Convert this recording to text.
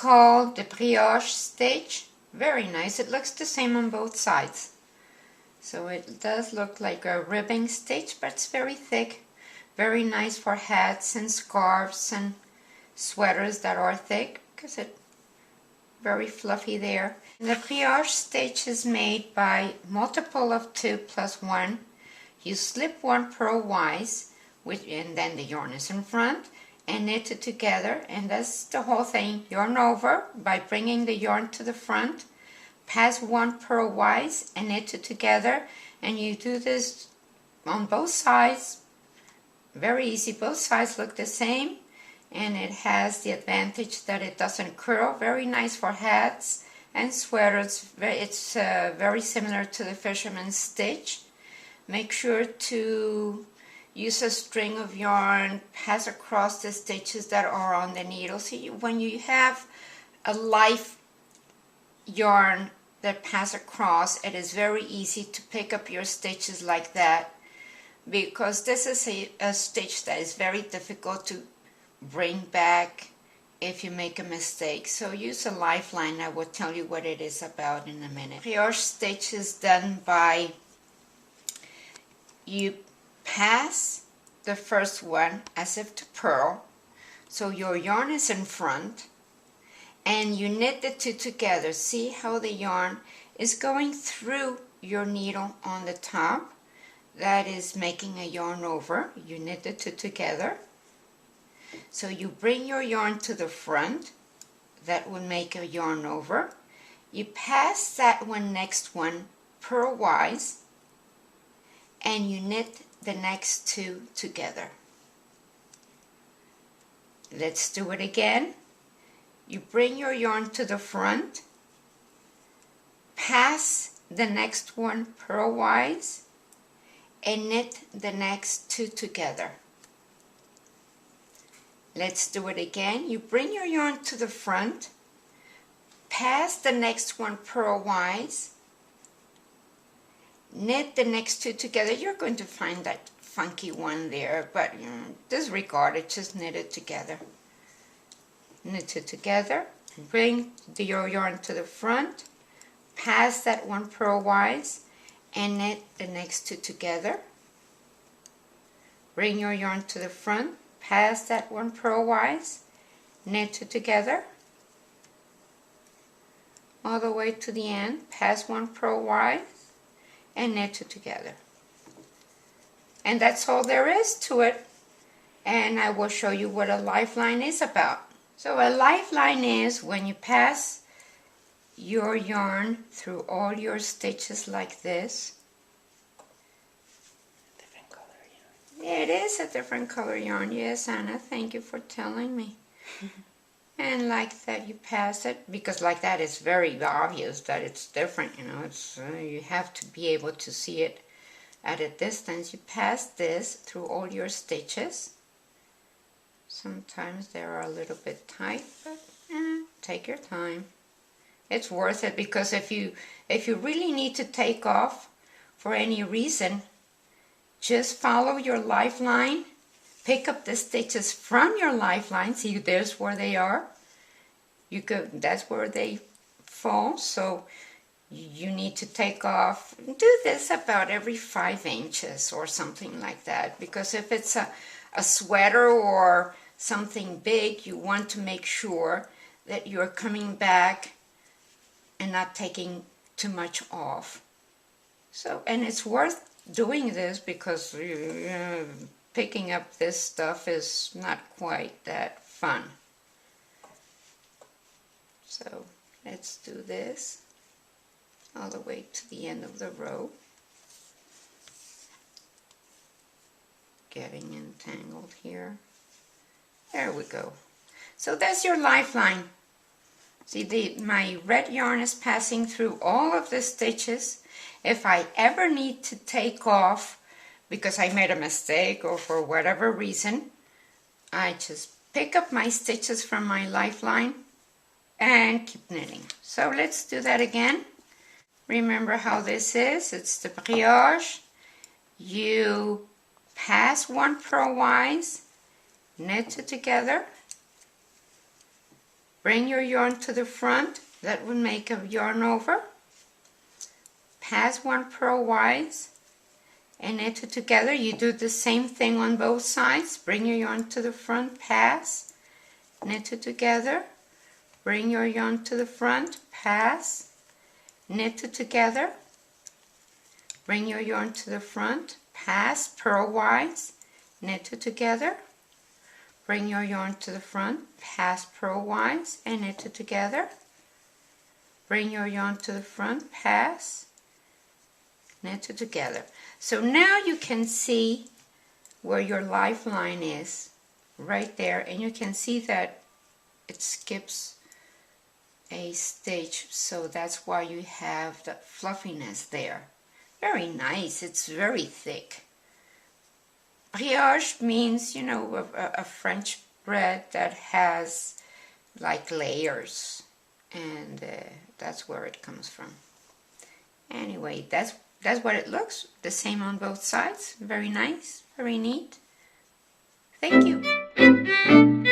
called the Brioche Stitch. Very nice. It looks the same on both sides. So it does look like a ribbing stitch, but it's very thick. Very nice for hats and scarves and sweaters that are thick, because it's very fluffy there. And the Brioche Stitch is made by multiple of 2 plus 1. You slip 1 purlwise, and then the yarn is in front, and knit it together, and that's the whole thing. Yarn over by bringing the yarn to the front, pass 1 purlwise and knit it together, and you do this on both sides. Very easy. Both sides look the same, and it has the advantage that it doesn't curl. Very nice for hats and sweaters. It's very similar to the fisherman's stitch. Make sure to use a string of yarn, pass across the stitches that are on the needle. See, when you have a life yarn that pass across, it is very easy to pick up your stitches like that, because this is a stitch that is very difficult to bring back if you make a mistake. So use a Lifeline. I will tell you what it is about in a minute. Brioche stitch is done by you pass the first one as if to purl, so your yarn is in front, and you knit the 2 together. See how the yarn is going through your needle on the top? That is making a yarn over. You knit the 2 together. So you bring your yarn to the front. That would make a yarn over. You pass that next one purlwise, and you knit the next 2 together. Let's do it again. You bring your yarn to the front, pass the next one purlwise, and knit the next 2 together. Let's do it again. You bring your yarn to the front, pass the next one purlwise, knit the next 2 together. You're going to find that funky one there, but disregard it, just knit it together. Knit it together, bring your yarn to the front, pass that one purlwise, and knit the next 2 together. Bring your yarn to the front, pass that one purlwise, knit it together, all the way to the end, pass 1 purlwise, and knit it together. And that's all there is to it. And I will show you what a Lifeline is about. So a Lifeline is when you pass your yarn through all your stitches like this. Different color yarn. It is a different color yarn. Yes, Anna, thank you for telling me. And like that you pass it, because like that it's very obvious that it's different, it's you have to be able to see it at a distance. You pass this through all your stitches. Sometimes they are a little bit tight, but take your time. It's worth it, because if you really need to take off for any reason, just follow your Lifeline. Pick up the stitches from your Lifeline. See, there's where they are. That's where they fall. So you need to take off. Do this about every 5 inches or something like that. Because if it's a sweater or something big, you want to make sure that you're coming back and not taking too much off. So, and it's worth doing this, because picking up this stuff is not quite that fun. So let's do this all the way to the end of the row. Getting entangled here. There we go. So that's your Lifeline. See, my red yarn is passing through all of the stitches. If I ever need to take off because I made a mistake or for whatever reason, I just pick up my stitches from my Lifeline and keep knitting. So let's do that again. Remember how this is. It's the brioche. You pass 1 purlwise, knit it together, Bring your yarn to the front. That would make a yarn over. Pass one purlwise and knit it together. You do the same thing on both sides. Bring your yarn to the front, pass, knit it together. Bring your yarn to the front, pass, knit it together. Bring your yarn to the front, pass, purlwise, knit it together. Bring your yarn to the front, pass purlwise, and knit it together. Bring your yarn to the front, pass, knit it together. So now you can see where your lifeline is, right there, and you can see that it skips a stitch, so that's why you have the fluffiness there. Very nice. It's very thick. Brioche means, you know, a French bread that has like layers, and that's where it comes from. Anyway, that's what it looks. The same on both sides. Very nice, very neat. Thank you.